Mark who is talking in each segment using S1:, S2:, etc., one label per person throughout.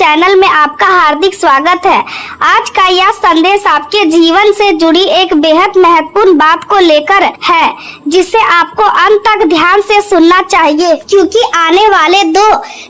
S1: Channel में आपका हार्दिक स्वागत है। आज का यह संदेश आपके जीवन से जुड़ी एक बेहद महत्वपूर्ण बात को लेकर है, जिसे आपको अंत तक ध्यान से सुनना चाहिए, क्योंकि आने वाले 2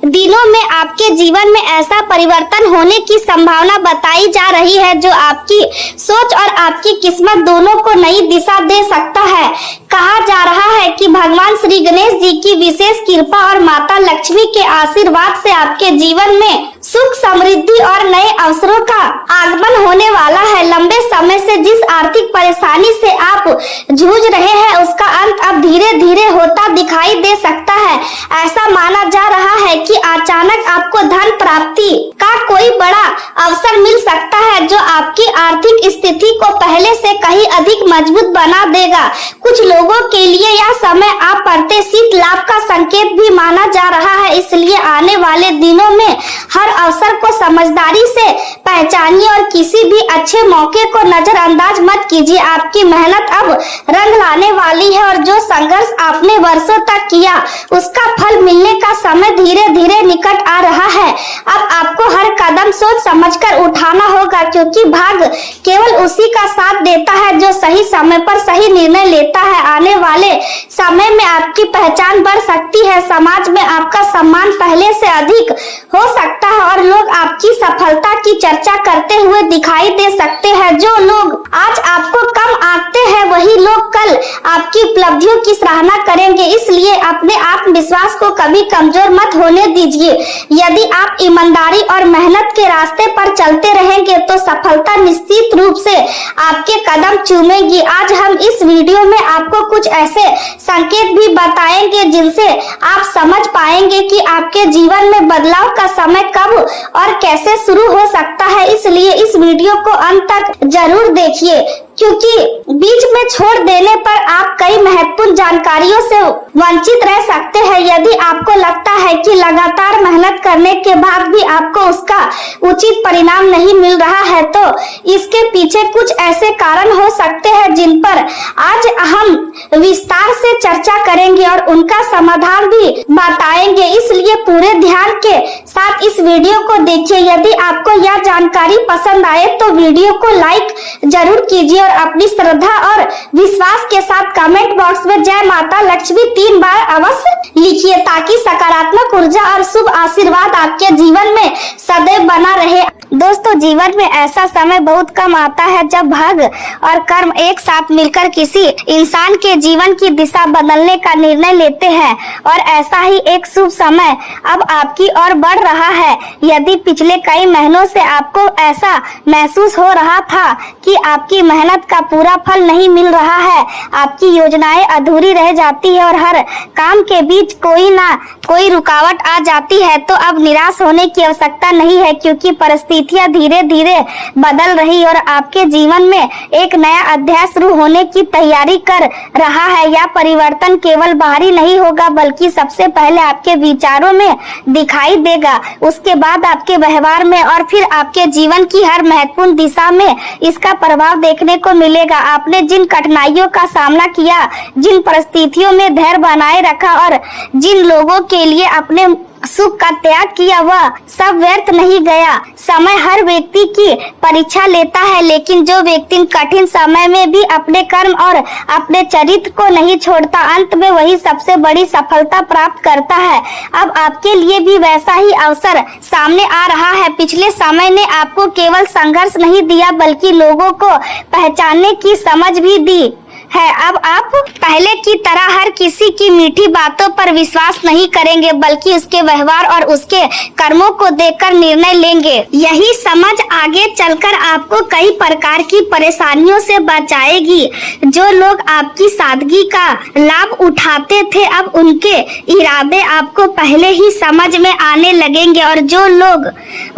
S1: दिनों में आपके जीवन में ऐसा परिवर्तन होने की संभावना बताई जा रही है जो आपकी सोच और आपकी किस्मत दोनों को नई दिशा दे सकता है। कहा जा रहा है कि भगवान श्री गणेश जी की विशेष कृपा और माता लक्ष्मी के आशीर्वाद से आपके जीवन में सुख, समृद्धि और नए अवसरों का आगमन होने वाला है। लंबे समय से जिस आर्थिक परेशानी से आप जूझ रहे हैं, उसका अंत अब धीरे धीरे होता दिखाई दे सकता है। ऐसा माना जा रहा है कि अचानक आपको धन प्राप्ति का कोई बड़ा अवसर मिल सकता है, जो आपकी आर्थिक स्थिति को पहले से कहीं अधिक मजबूत बना देगा। कुछ लोगों के लिए यह समय अप्रत्याशित लाभ का संकेत भी माना जा रहा है, इसलिए आने वाले दिनों में हर अवसर को समझदारी से पहचानिए और किसी भी अच्छे मौके को नजरअंदाज मत कीजिए। आपकी मेहनत अब रंग लाने वाली है और जो संघर्ष आपने वर्षों तक किया, उसका फल मिलने का समय धीरे धीरे निकट आ रहा है। अब आपको हर कदम सोच समझकर उठाना होगा, क्योंकि भाग्य केवल उसी का साथ देता है जो सही समय पर सही निर्णय लेता है। आने वाले समय में आपकी पहचान बढ़ सकती है, समाज में आपका सम्मान पहले से अधिक हो सकता है और लोग आपकी सफलता की चर्चा करते हुए दिखाई दे सकते हैं। जो लोग आज आपको कम आंकते हैं, वही लोग कल आपकी उपलब्धियों की सराहना करेंगे। इसलिए अपने आत्मविश्वास को कभी कमजोर मत होने दीजिए। यदि आप ईमानदारी और मेहनत के रास्ते पर चलते रहेंगे तो सफलता निश्चित रूप से आपके कदम चूमेगी। आज हम इस वीडियो में आपको कुछ ऐसे संकेत भी बताएंगे जिनसे आप समझ पाएंगे कि आपके जीवन में बदलाव का समय कब और कैसे शुरू हो सकता है। इसलिए इस वीडियो को अंत तक जरूर देखिए, क्योंकि बीच में छोड़ देने पर आप कई महत्वपूर्ण जानकारियों से वंचित रह सकते हैं। यदि आपको लगता है कि लगातार मेहनत करने के बाद भी आपको उसका उचित परिणाम नहीं मिल रहा है, तो इसके पीछे कुछ ऐसे कारण हो सकते हैं जिन पर आज हम विस्तार से चर्चा करेंगे और उनका समाधान भी बताएंगे। इसलिए पूरे ध्यान के साथ इस वीडियो को देखिए। यदि आपको यह जानकारी पसंद आए तो वीडियो को लाइक जरूर कीजिए और अपनी श्रद्धा और विश्वास के साथ कमेंट बॉक्स में जय माता लक्ष्मी 3 बार अवश्य लिखिए, ताकि सकारात्मक ऊर्जा और शुभ आशीर्वाद आपके जीवन में सदैव बना रहे। दोस्तों, जीवन में ऐसा समय बहुत कम आता है जब भाग्य और कर्म एक साथ मिलकर किसी इंसान के जीवन की दिशा बदलने का निर्णय लेते हैं, और ऐसा ही एक शुभ समय अब आपकी ओर बढ़ रहा है। यदि पिछले कई महीनों से आपको ऐसा महसूस हो रहा था कि आपकी मेहनत का पूरा फल नहीं मिल रहा है, आपकी योजनाएं अधूरी रह जाती है और हर काम के बीच कोई ना कोई रुकावट आ जाती है, तो अब निराश होने की आवश्यकता नहीं है, क्योंकि परिस्थितियां धीरे धीरे बदल रही और आपके जीवन में एक नया अध्याय शुरू होने की तैयारी कर रहा है। यह परिवर्तन केवल बाहरी नहीं होगा, बल्कि सबसे पहले आपके विचारों में दिखाई देगा, उसके बाद आपके व्यवहार में और फिर आपके जीवन की हर महत्वपूर्ण दिशा में इसका प्रभाव देखने को मिलेगा। आपने जिन कठिनाइयों का सामना किया, जिन परिस्थितियों में धैर्य बनाए रखा और जिन लोगों के लिए अपने सुख का त्याग किया, वह सब व्यर्थ नहीं गया। समय हर व्यक्ति की परीक्षा लेता है, लेकिन जो व्यक्ति कठिन समय में भी अपने कर्म और अपने चरित्र को नहीं छोड़ता, अंत में वही सबसे बड़ी सफलता प्राप्त करता है। अब आपके लिए भी वैसा ही अवसर सामने आ रहा है। पिछले समय ने आपको केवल संघर्ष नहीं दिया, बल्कि लोगों को पहचानने की समझ भी दी है। अब आप पहले की तरह हर किसी की मीठी बातों पर विश्वास नहीं करेंगे, बल्कि उसके व्यवहार और उसके कर्मों को देखकर निर्णय लेंगे। यही समझ आगे चलकर आपको कई प्रकार की परेशानियों से बचाएगी। जो लोग आपकी सादगी का लाभ उठाते थे, अब उनके इरादे आपको पहले ही समझ में आने लगेंगे, और जो लोग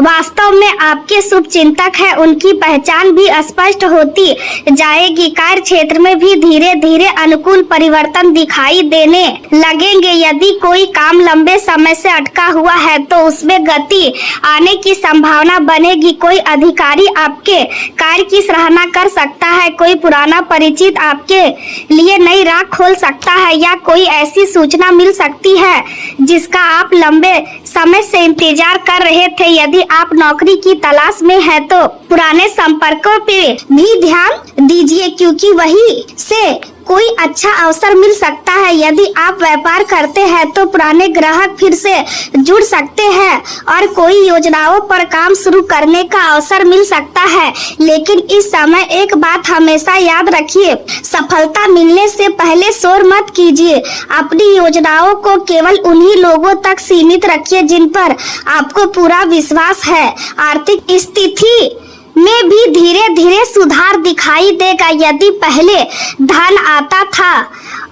S1: वास्तव में आपके शुभ चिंतक हैं, उनकी पहचान भी स्पष्ट होती जाएगी। कार्य क्षेत्र में भी धीरे धीरे अनुकूल परिवर्तन दिखाई देने लगेंगे। यदि कोई काम लंबे समय से अटका हुआ है, तो उसमें गति आने की संभावना बनेगी। कोई अधिकारी आपके कार्य की सराहना कर सकता है, कोई पुराना परिचित आपके लिए नई राह खोल सकता है, या कोई ऐसी सूचना मिल सकती है जिसका आप लंबे समय से इंतजार कर रहे थे। यदि आप नौकरी की तलाश में हैं तो पुराने संपर्कों पे भी ध्यान दीजिए, क्योंकि वही से कोई अच्छा अवसर मिल सकता है। यदि आप व्यापार करते हैं तो पुराने ग्राहक फिर से जुड़ सकते हैं और कोई योजनाओं पर काम शुरू करने का अवसर मिल सकता है। लेकिन इस समय एक बात हमेशा याद रखिए, सफलता मिलने से पहले शोर मत कीजिए। अपनी योजनाओं को केवल उन्हीं लोगों तक सीमित रखिए जिन पर आपको पूरा विश्वास है। आर्थिक स्थिति में भी धीरे धीरे सुधार दिखाई देगा। यदि पहले धन आता था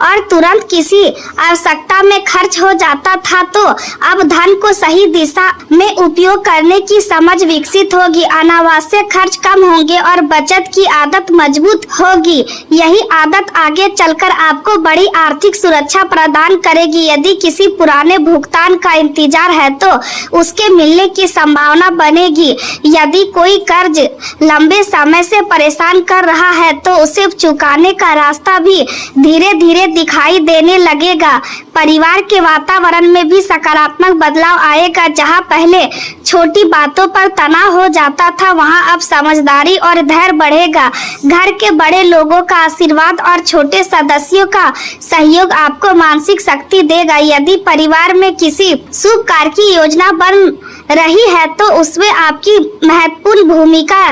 S1: और तुरंत किसी आवश्यकता में खर्च हो जाता था, तो अब धन को सही दिशा में उपयोग करने की समझ विकसित होगी। अनावश्यक खर्च कम होंगे और बचत की आदत मजबूत होगी। यही आदत आगे चलकर आपको बड़ी आर्थिक सुरक्षा प्रदान करेगी। यदि किसी पुराने भुगतान का इंतजार है तो उसके मिलने की संभावना बनेगी। यदि कोई कर्ज लंबे समय से परेशान कर रहा है तो उसे चुकाने का रास्ता भी धीरे धीरे दिखाई देने लगेगा। परिवार के वातावरण में भी सकारात्मक बदलाव आएगा। जहां पहले छोटी बातों पर तनाव हो जाता था, वहां अब समझदारी और धैर्य बढ़ेगा। घर के बड़े लोगों का आशीर्वाद और छोटे सदस्यों का सहयोग आपको मानसिक शक्ति देगा। यदि परिवार में किसी शुभ कार्य की योजना बन रही है तो उसमें आपकी महत्वपूर्ण भूमिका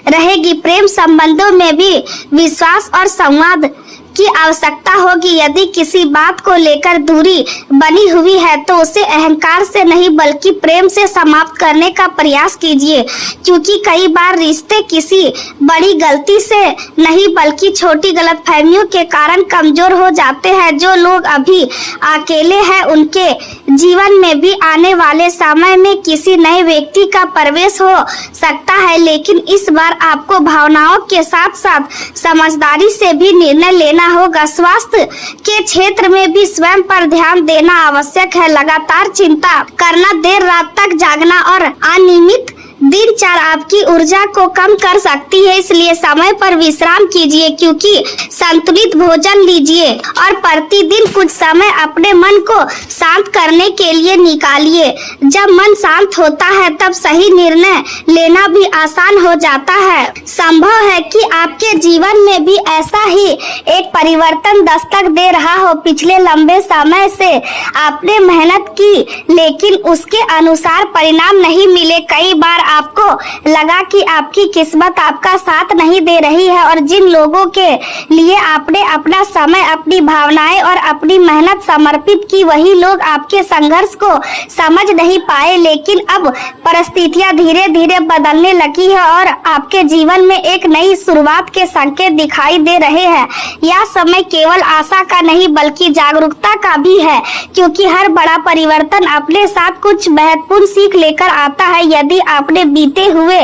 S1: रहेगी। प्रेम संबंधों में भी विश्वास और संवाद की आवश्यकता होगी। यदि किसी बात को लेकर दूरी बनी हुई है तो उसे अहंकार से नहीं बल्कि प्रेम से समाप्त करने का प्रयास कीजिए, क्योंकि कई बार रिश्ते किसी बड़ी गलती से नहीं बल्कि छोटी गलतफहमियों के कारण कमजोर हो जाते हैं। जो लोग अभी अकेले हैं उनके जीवन में भी आने वाले समय में किसी नए व्यक्ति का प्रवेश हो सकता है, लेकिन इस बार आपको भावनाओं के साथ साथ समझदारी से भी निर्णय लेना होगा। स्वास्थ्य के क्षेत्र में भी स्वयं पर ध्यान देना आवश्यक है। लगातार चिंता करना, देर रात तक जागना और अनियमित दिनचर्या आपकी ऊर्जा को कम कर सकती है। इसलिए समय पर विश्राम कीजिए, क्योंकि संतुलित भोजन लीजिए और प्रतिदिन कुछ समय अपने मन को शांत करने के लिए निकालिए। जब मन शांत होता है तब सही निर्णय लेना भी आसान हो जाता है। संभव है कि आपके जीवन में भी ऐसा ही एक परिवर्तन दस्तक दे रहा हो। पिछले लंबे समय से आपने मेहनत की, लेकिन उसके अनुसार परिणाम नहीं मिले। कई बार आपको लगा कि आपकी किस्मत आपका साथ नहीं दे रही है और जिन लोगों के लिए आपने अपना समय, अपनी भावनाएं और अपनी मेहनत समर्पित की, वही लोग आपके संघर्ष को समझ नहीं पाए। लेकिन अब परिस्थितियां धीरे धीरे बदलने लगी है और आपके जीवन में एक नई शुरुआत के संकेत दिखाई दे रहे हैं। यह समय केवल आशा का नहीं बल्कि जागरूकता का भी है, क्योंकि हर बड़ा परिवर्तन अपने साथ कुछ महत्वपूर्ण सीख लेकर आता है। यदि आपने बीते हुए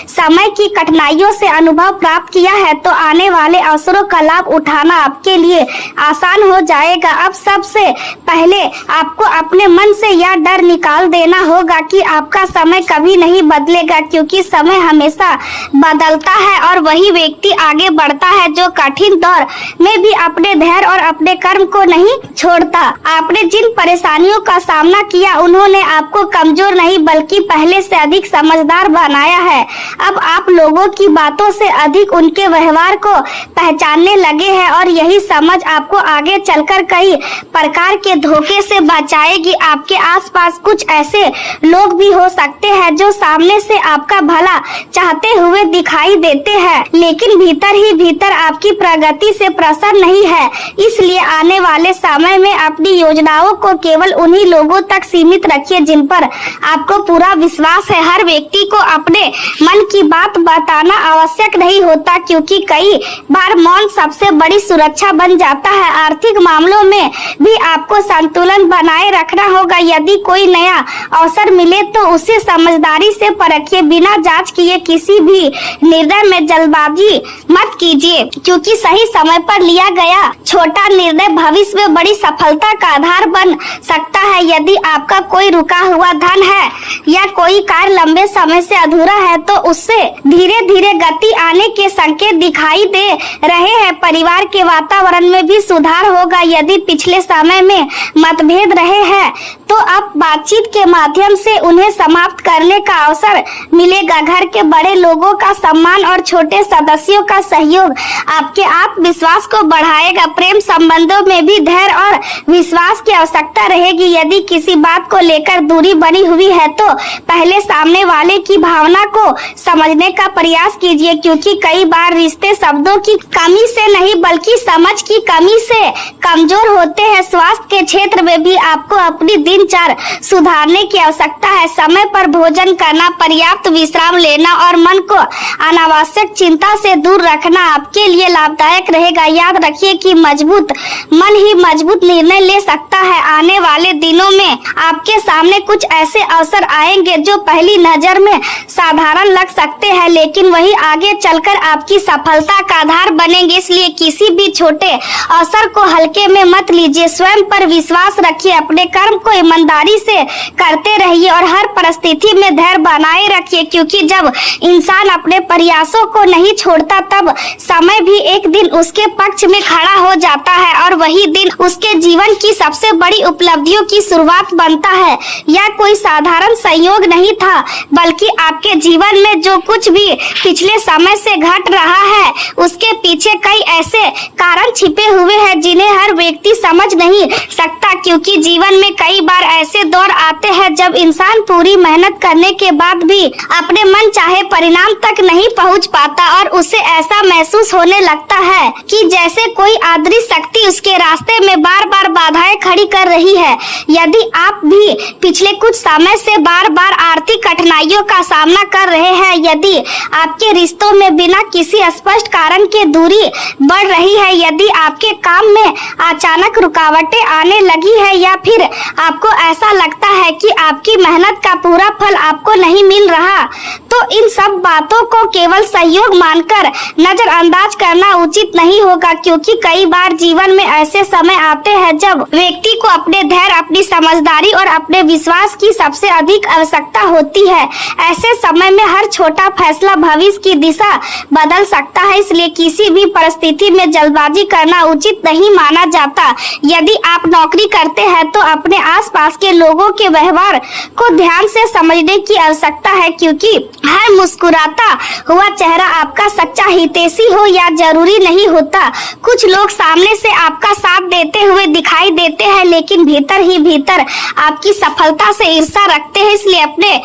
S1: समय की कठिनाइयों से अनुभव प्राप्त किया है तो आने वाले अवसरों का लाभ उठाना आपके लिए आसान हो जाएगा। अब सबसे पहले आपको अपने मन से यह डर निकाल देना होगा कि आपका समय कभी नहीं बदलेगा, क्योंकि समय हमेशा बदलता है और वही व्यक्ति आगे बढ़ता है जो कठिन दौर में भी अपने धैर्य और अपने कर्म को नहीं छोड़ता। आपने जिन परेशानियों का सामना किया उन्होंने आपको कमजोर नहीं बल्कि पहले से अधिक समझदार बनाया है। अब आप लोगों की बातों से अधिक उनके व्यवहार को पहचानने लगे हैं और यही समझ आपको आगे चलकर कई प्रकार के धोखे से बचाएगी। आपके आसपास कुछ ऐसे लोग भी हो सकते हैं जो सामने से आपका भला चाहते हुए दिखाई देते हैं, लेकिन भीतर ही भीतर आपकी प्रगति से प्रसन्न नहीं है। इसलिए आने वाले समय में अपनी योजनाओं को केवल उन्हीं लोगों तक सीमित रखिए जिन पर आपको पूरा विश्वास है। हर व्यक्ति को अपने मन की बात बताना आवश्यक नहीं होता, क्योंकि कई बार मौन सबसे बड़ी सुरक्षा बन जाता है। आर्थिक मामलों में भी आपको संतुलन बनाए रखना होगा। यदि कोई नया अवसर मिले तो उसे समझदारी से परखिए, बिना जांच किए किसी भी निर्णय में जल्दबाजी मत कीजिए, क्योंकि सही समय पर लिया गया छोटा निर्णय भविष्य में बड़ी सफलता का आधार बन सकता है। यदि आपका कोई रुका हुआ धन है या कोई कार्य लंबे समय से अधूरा है तो उससे धीरे धीरे गति आने के संकेत दिखाई दे रहे हैं। परिवार के वातावरण में भी सुधार होगा। यदि पिछले समय में मतभेद रहे हैं तो अब बातचीत के माध्यम से उन्हें समाप्त करने का अवसर मिलेगा। घर के बड़े लोगों का सम्मान और छोटे सदस्यों का सहयोग आपके आत्मविश्वास को बढ़ाएगा। प्रेम संबंधों में भी धैर्य और विश्वास की आवश्यकता रहेगी। यदि किसी बात को लेकर दूरी बनी हुई है तो पहले सामने वाले की भावना को समझने का प्रयास कीजिए, क्योंकि कई बार रिश्ते शब्दों की कमी से नहीं बल्कि समझ की कमी से कमजोर होते हैं। स्वास्थ्य के क्षेत्र में भी आपको अपनी दिनचर्या सुधारने की आवश्यकता है। समय पर भोजन करना, पर्याप्त विश्राम लेना और मन को अनावश्यक चिंता से दूर रखना आपके लिए लाभदायक रहेगा। याद रखिए कि मजबूत मन ही मजबूत निर्णय ले सकता है। आने वाले दिनों में आपके सामने कुछ ऐसे अवसर आएंगे जो पहली नजर में साधारण लग सकते हैं, लेकिन वही आगे चलकर आपकी सफलता का आधार बनेंगे। इसलिए किसी भी छोटे अवसर को हल्के में मत लीजिए। स्वयं पर विश्वास रखिए, अपने कर्म को ईमानदारी से करते रहिए और हर परिस्थिति में धैर्य बनाए रखिए, क्योंकि जब इंसान अपने प्रयासों को नहीं छोड़ता तब समय भी एक दिन उसके पक्ष में खड़ा हो जाता है और वही दिन उसके जीवन की सबसे बड़ी उपलब्धियों की शुरुआत बनता है। यह कोई साधारण संयोग नहीं था, बल्कि आपके जीवन में जो कुछ भी पिछले समय से घट रहा है उसके पीछे कई ऐसे कारण छिपे हुए हैं जिन्हें हर व्यक्ति समझ नहीं सकता, क्योंकि जीवन में कई बार ऐसे दौर आते हैं जब इंसान पूरी मेहनत करने के बाद भी अपने मन चाहे परिणाम तक नहीं पहुंच पाता और उसे ऐसा महसूस होने लगता है कि जैसे कोई अदृश्य शक्ति उसके रास्ते में बार बार बाधाएं खड़ी कर रही है। यदि आप भी पिछले कुछ समय से बार बार आर्थिक कठिनाइयों का सामना कर रहे हैं, यदि आपके रिश्तों में बिना किसी स्पष्ट कारण के दूरी बढ़ रही है, यदि आपके काम में अचानक रुकावटें आने लगी है या फिर आपको ऐसा लगता है कि आपकी मेहनत का पूरा फल आपको नहीं मिल रहा, तो इन सब बातों को केवल सहयोग मानकर नजरअंदाज करना उचित नहीं होगा, क्योंकि कई बार जीवन में ऐसे समय आते हैं जब व्यक्ति को अपने धैर्य, अपनी समझदारी और अपने विश्वास की सबसे अधिक आवश्यकता होती है। ऐसे समय में हर छोटा फैसला भविष्य की दिशा बदल सकता है, इसलिए किसी भी परिस्थिति में जल्दबाजी करना उचित नहीं माना जाता। यदि आप नौकरी करते हैं तो अपने आसपास के लोगों के व्यवहार को ध्यान से समझने की आवश्यकता है, क्योंकि हर मुस्कुराता हुआ चेहरा आपका सच्चा हितैषी हो या जरूरी नहीं होता। कुछ लोग सामने से आपका साथ देते हुए दिखाई देते हैं, लेकिन भीतर ही भीतर आपकी सफलता से ईर्ष्या रखते हैं। इसलिए अपने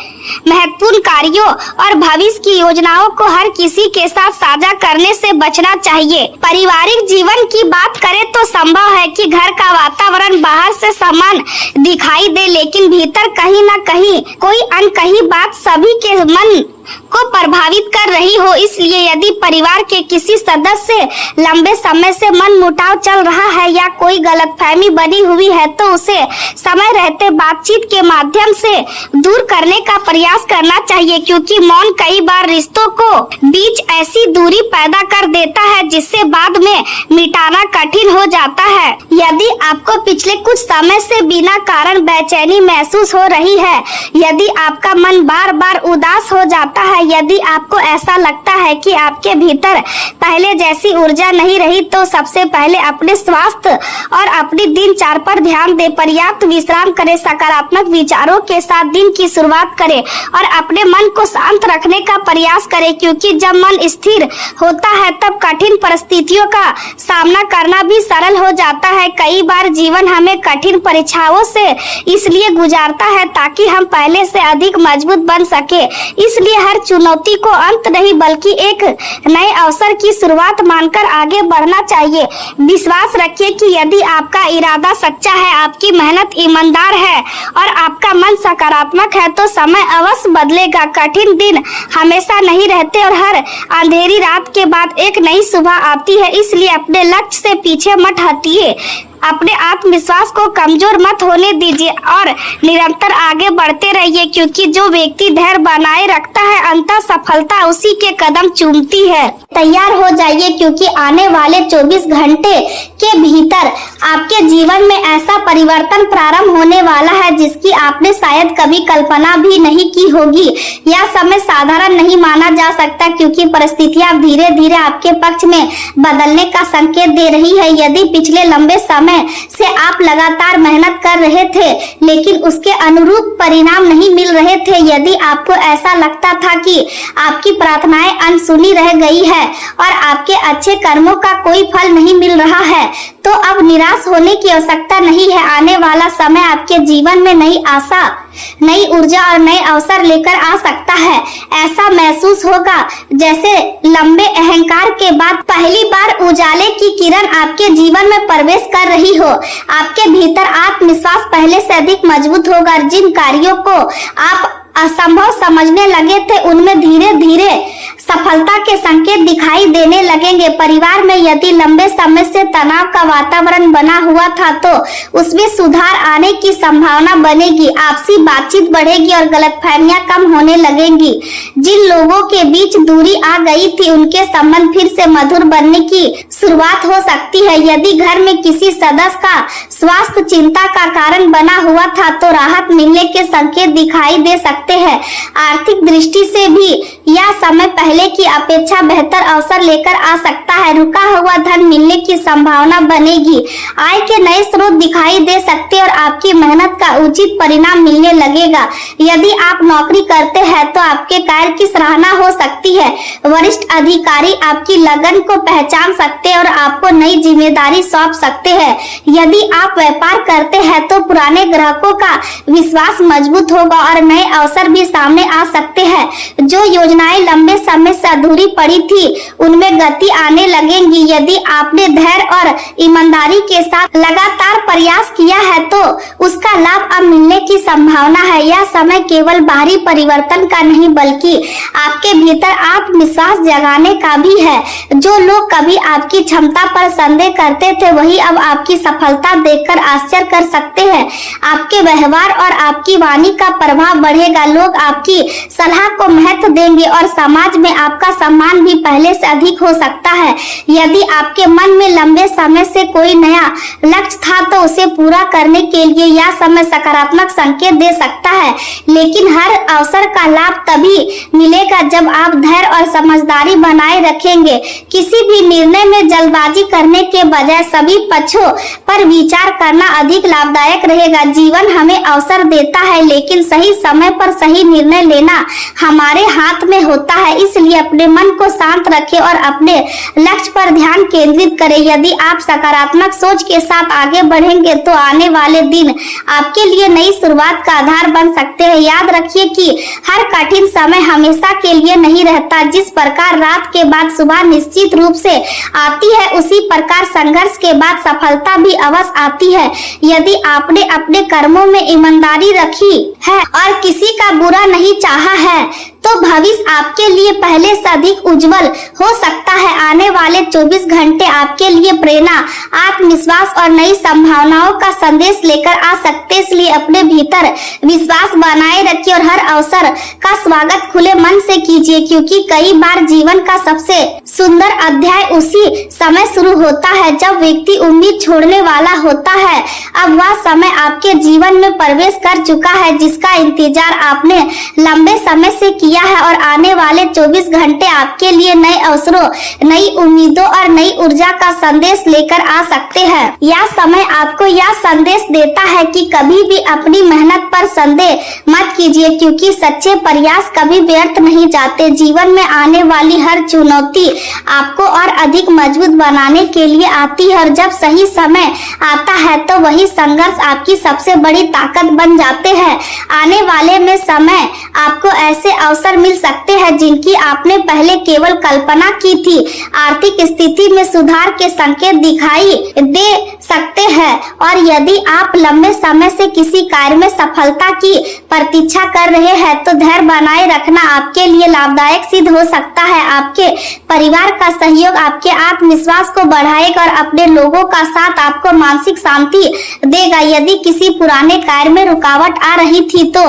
S1: महत्वपूर्ण कार्यों और भविष्य की योजनाओं को हर किसी के साथ साझा करने से बचना चाहिए। पारिवारिक जीवन की बात करें तो संभव है कि घर का वातावरण बाहर से समान दिखाई दे, लेकिन भीतर कहीं न कहीं कोई अनकही बात सभी के मन को प्रभावित कर रही हो। इसलिए यदि परिवार के किसी सदस्य से लंबे समय से मन मुटाव चल रहा है या कोई गलतफहमी बनी हुई है तो उसे समय रहते बातचीत के माध्यम से दूर करने का प्रयास करना चाहिए, क्योंकि मौन कई बार रिश्तों को बीच ऐसी दूरी पैदा कर देता है जिससे बाद में मिटाना कठिन हो जाता है। यदि आपको पिछले कुछ समय से बिना कारण बेचैनी महसूस हो रही है, यदि आपका मन बार बार उदास हो जाता है, यदि आपको ऐसा लगता है कि आपके भीतर पहले जैसी ऊर्जा नहीं रही, तो सबसे पहले अपने स्वास्थ्य और अपनी दिनचर्या पर ध्यान दें। पर्याप्त विश्राम करें, सकारात्मक विचारों के साथ दिन की शुरुआत करें और अपने मन को शांत रखने का प्रयास करें, क्योंकि जब मन स्थिर होता है तब कठिन परिस्थितियों का सामना करना भी सरल हो जाता है। कई बार जीवन हमें कठिन परीक्षाओं से इसलिए गुजारता है ताकि हम पहले से अधिक मजबूत बन सके। इसलिए हर चुनौती को अंत नहीं बल्कि एक नए अवसर की शुरुआत मानकर आगे बढ़ना चाहिए। विश्वास रखिए कि यदि आपका इरादा सच्चा है, आपकी मेहनत ईमानदार है और आपका मन सकारात्मक है तो समय अवश्य बदलेगा। कठिन दिन हमेशा नहीं रहते और हर अंधेरी रात के बाद एक नई सुबह आती है। इसलिए अपने लक्ष्य से पीछे मत हटिए। अपने आत्मविश्वास को कमजोर मत होने दीजिए और निरंतर आगे बढ़ते रहिए, क्योंकि जो व्यक्ति धैर्य बनाए रखता है अंततः सफलता उसी के कदम चूमती है। तैयार हो जाइए, क्योंकि आने वाले 24 घंटे के भीतर आपके जीवन में ऐसा परिवर्तन प्रारंभ होने वाला है जिसकी आपने शायद कभी कल्पना भी नहीं की होगी। यह समय साधारण नहीं माना जा सकता, क्योंकि परिस्थितियां धीरे धीरे आपके पक्ष में बदलने का संकेत दे रही है। यदि पिछले लंबे समय से आप लगातार मेहनत कर रहे थे लेकिन उसके अनुरूप परिणाम नहीं मिल रहे थे, यदि आपको ऐसा लगता था कि आपकी प्रार्थनाएं अनसुनी रह गई है और आपके अच्छे कर्मों का कोई फल नहीं मिल रहा है, तो अब निराश होने की आवश्यकता नहीं है। आने वाला समय आपके जीवन में नई आशा, नई ऊर्जा और नए अवसर लेकर आ सकता है। ऐसा महसूस होगा जैसे लंबे अहंकार के बाद पहली बार उजाले की किरण आपके जीवन में प्रवेश कर रही हो। आपके भीतर आत्मविश्वास पहले से अधिक मजबूत होगा। जिन कार्यों को आप असंभव समझने लगे थे उनमें धीरे धीरे सफलता के संकेत दिखाई देने लगेंगे। परिवार में यदि लंबे समय से तनाव का वातावरण बना हुआ था तो उसमें सुधार आने की संभावना बनेगी। आपसी बातचीत बढ़ेगी और गलतफहमियां कम होने लगेंगी। जिन लोगों के बीच दूरी आ गई थी उनके संबंध फिर से मधुर बनने की शुरुआत हो सकती है। यदि घर में किसी सदस्य का स्वास्थ्य चिंता का कारण बना हुआ था तो राहत मिलने के संकेत दिखाई दे सकते हैं। आर्थिक दृष्टि से भी यह समय पहले की अपेक्षा बेहतर अवसर लेकर आ सकता है। रुका हुआ धन मिलने की संभावना बनेगी। आय के नए स्रोत दिखाई दे सकते हैं और आपकी मेहनत का उचित परिणाम मिलने लगेगा। यदि आप नौकरी करते हैं तो आपके कार्य की सराहना हो सकती है। वरिष्ठ अधिकारी आपकी लगन को पहचान सकते हैं और आपको नई जिम्मेदारी सौंप सकते हैं। यदि आप व्यापार करते हैं तो पुराने ग्राहकों का विश्वास मजबूत होगा और नए अवसर भी सामने आ सकते हैं। जो योजनाएं लंबे समय से अधूरी पड़ी थी उनमें गति आने लगेंगी। यदि आपने धैर्य और ईमानदारी के साथ लगातार प्रयास किया है तो उसका लाभ अब मिलने की संभावना है। यह समय केवल बाहरी परिवर्तन का नहीं बल्कि आपके भीतर आत्मविश्वास जगाने का भी है। जो लोग कभी आपकी क्षमता पर संदेह करते थे वही अब आपकी सफलता देखकर आश्चर्य कर सकते हैं। आपके व्यवहार और आपकी वाणी का प्रभाव बढ़ेगा। लोग आपकी सलाह को महत्व देंगे और समाज में आपका सम्मान भी पहले से अधिक हो सकता है। यदि आपके मन में लंबे समय से कोई नया लक्ष्य था तो उसे पूरा करने के लिए यह समय सकारात्मक संकेत दे सकता है, लेकिन हर अवसर का लाभ तभी मिलेगा जब आप धैर्य और समझदारी बनाए रखेंगे। किसी भी निर्णय में जल्दबाजी करने के बजाय सभी पक्षों पर विचार करना अधिक लाभदायक रहेगा। जीवन हमें अवसर देता है लेकिन सही समय पर सही निर्णय लेना हमारे हाथ में होता है। इसलिए अपने मन को शांत रखें और अपने लक्ष्य पर ध्यान केंद्रित करें। यदि आप सकारात्मक सोच के साथ आगे बढ़ेंगे तो आने वाले दिन आपके लिए नई शुरुआत का आधार बन सकते हैं। याद रखिए कि हर कठिन समय हमेशा के लिए नहीं रहता। जिस प्रकार रात के बाद सुबह निश्चित रूप से आती है उसी प्रकार संघर्ष के बाद सफलता भी अवश्य आती है। यदि आपने अपने कर्मों में ईमानदारी रखी है और किसी का बुरा नहीं चाहा है तो भविष्य आपके लिए पहले से अधिक उज्जवल हो सकता है। आने वाले 24 घंटे आपके लिए प्रेरणा, आत्मविश्वास और नई संभावनाओं का संदेश लेकर आ सकते हैं। इसलिए अपने भीतर विश्वास बनाए रखिए और हर अवसर का स्वागत खुले मन से कीजिए, क्योंकि कई बार जीवन का सबसे सुंदर अध्याय उसी समय शुरू होता है जब व्यक्ति उम्मीद छोड़ने वाला होता है। अब वह समय आपके जीवन में प्रवेश कर चुका है जिसका इंतजार आपने लंबे समय से किया है और आने वाले 24 घंटे आपके लिए नए अवसरों, नई उम्मीदों और नई ऊर्जा का संदेश लेकर आ सकते हैं। यह समय आपको यह संदेश देता है कि कभी भी अपनी मेहनत पर संदेह मत कीजिए, क्योंकि सच्चे प्रयास कभी व्यर्थ नहीं जाते। जीवन में आने वाली हर चुनौती आपको और अधिक मजबूत बनाने के लिए आती है और जब सही समय आता है तो वही संघर्ष आपकी सबसे बड़ी ताकत बन जाते हैं। आने वाले में समय आपको ऐसे अवसर मिल सकते हैं जिनकी आपने पहले केवल कल्पना की थी। आर्थिक स्थिति में सुधार के संकेत दिखाई दे सकते हैं और यदि आप लंबे समय से किसी कार्य में सफलता की प्रतीक्षा कर रहे हैं तो धैर्य बनाए रखना आपके लिए लाभदायक सिद्ध हो सकता है। आपके परिवार का सहयोग आपके आत्मविश्वास को बढ़ाएगा और अपने लोगों का साथ आपको मानसिक शांति देगा। यदि किसी पुराने कार्य में रुकावट आ रही थी तो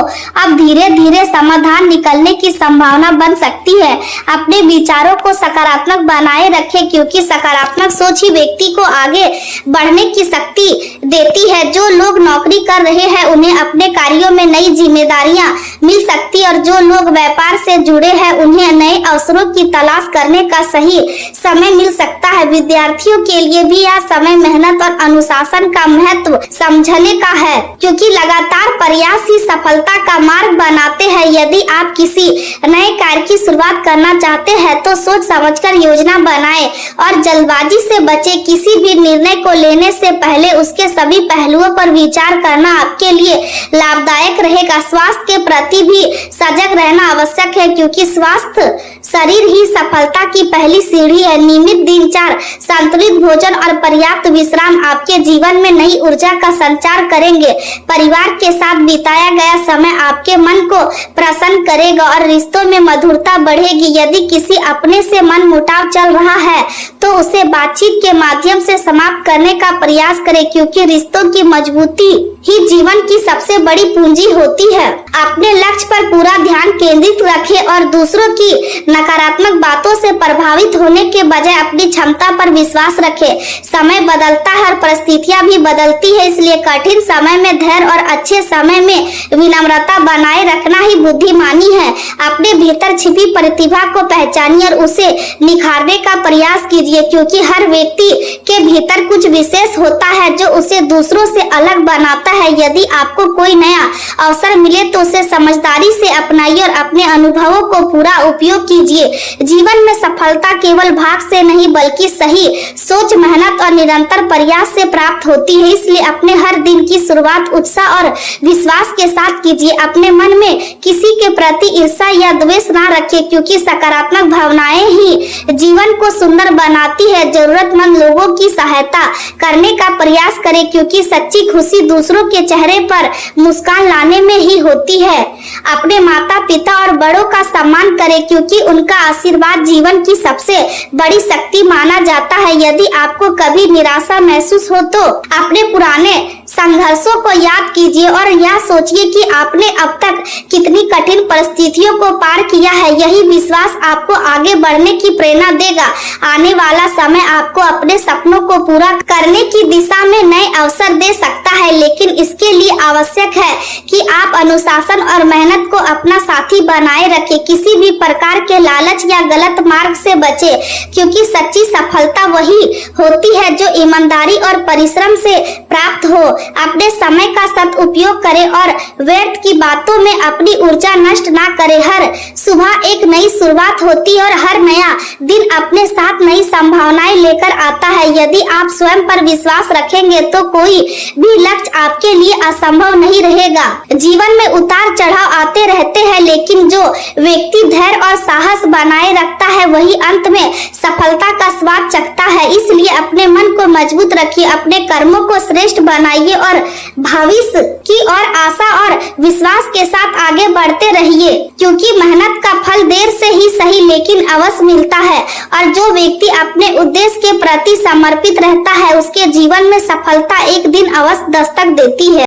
S1: अब धीरे धीरे समाधान निकलने की संभावना बन सकती है। अपने विचारों को सकारात्मक बनाए रखें क्योंकि सकारात्मक सोच ही व्यक्ति को आगे बढ़ने की शक्ति देती है। जो लोग नौकरी कर रहे हैं उन्हें अपने कार्यों में नई जिम्मेदारियां मिल सकती है और जो लोग व्यापार से जुड़े हैं उन्हें नए अवसरों की तलाश करने का सही समय मिल सकता है। विद्यार्थियों के लिए भी यह समय मेहनत और अनुशासन का महत्व समझने का है क्योंकि लगातार प्रयास ही सफलता का मार्ग बनाते हैं। यदि आप किसी नए कार्य की शुरुआत करना चाहते हैं तो सोच समझकर योजना बनाएं और जल्दबाजी से बचें। किसी भी निर्णय को लेने से पहले उसके सभी पहलुओं पर विचार करना आपके लिए लाभदायक रहेगा। स्वास्थ्य के प्रति भी सजग रहना आवश्यक है क्योंकि स्वास्थ्य शरीर ही सफलता की पहली सीढ़ी है। नियमित दिनचर्या, संतुलित भोजन और पर्याप्त विश्राम आपके जीवन में नई ऊर्जा का संचार करेंगे। परिवार के साथ बिताया गया समय आपके मन को प्रसन्न करेगा और रिश्तों में मधुरता बढ़ेगी। यदि किसी अपने से मन मुटाव चल रहा है तो उसे बातचीत के माध्यम से समाप्त करने का प्रयास करें क्योंकि रिश्तों की मजबूती ही जीवन की सबसे बड़ी पूंजी होती है। अपने लक्ष्य पर पूरा ध्यान केंद्रित रखें और दूसरों की नकारात्मक बातों से प्रभावित होने के बजाय अपनी क्षमता पर विश्वास रखें। समय बदलता है और परिस्थितियां भी बदलती है, इसलिए कठिन समय में धैर्य और अच्छे समय में विनम्रता बनाए रखना ही बुद्धिमानी है। अपने भीतर छिपी प्रतिभा को पहचानिए और उसे निखारने का प्रयास कीजिए क्योंकि हर व्यक्ति के भीतर कुछ विशेष होता है जो उसे दूसरों से अलग बनाता है। यदि आपको कोई नया अवसर मिले तो उसे समझदारी से अपनाइए और अपने अनुभवों को पूरा उपयोग कीजिए। जीवन में सफलता केवल भाग से नहीं बल्कि सही सोच, मेहनत और निरंतर प्रयास से प्राप्त होती है। इसलिए अपने हर दिन की शुरुआत उत्साह और विश्वास के साथ कीजिए। अपने मन में किसी के प्रति ईर्ष्या या द्वेष ना रखें क्योंकि सकारात्मक भावनाएं ही जीवन को सुंदर बनाती है। जरूरतमंद लोगों की सहायता करने का प्रयास करें क्योंकि सच्ची खुशी दूसरों के चेहरे पर मुस्कान लाने में ही होती है। अपने माता पिता और बड़ों का सम्मान करें क्योंकि उनका आशीर्वाद जीवन की सबसे बड़ी शक्ति माना जाता है। यदि आपको कभी निराशा महसूस हो तो अपने पुराने संघर्षों को याद कीजिए और यह सोचिए कि आपने अब तक कितनी कठिन परिस्थितियों को पार किया है। यही विश्वास आपको आगे बढ़ने की प्रेरणा देगा। आने वाला समय आपको अपने सपनों को पूरा करने की दिशा में नए अवसर दे सकता है, लेकिन इसके लिए आवश्यक है कि आप अनुशासन और मेहनत को अपना साथी बनाए रखें। किसी भी प्रकार के लालच या गलत मार्ग से बचें क्योंकि सच्ची सफलता वही होती है जो ईमानदारी और परिश्रम से प्राप्त हो। अपने समय का सदुपयोग करें और व्यर्थ की बातों में अपनी ऊर्जा नष्ट ना करें। हर सुबह एक नई शुरुआत होती है और हर नया दिन अपने साथ नई संभावनाएं लेकर आता है। यदि आप स्वयं पर विश्वास रखेंगे तो कोई भी लक्ष्य आपके लिए असंभव नहीं रहेगा। जीवन में उतार चढ़ाव आते रहते हैं, लेकिन जो व्यक्ति धैर्य और साहस बनाए रखता है वही अंत में सफलता का स्वाद चखता है। इसलिए अपने मन को मजबूत रखिए, अपने कर्मों को श्रेष्ठ बनाइए और भविष्य की ओर आशा और विश्वास के साथ आगे बढ़ते रहिए क्योंकि मेहनत का फल देर से ही सही लेकिन अवश्य मिलता है और जो व्यक्ति अपने उद्देश्य के प्रति समर्पित रहता है उसके जीवन में सफलता एक दिन अवश्य दस्तक देती है।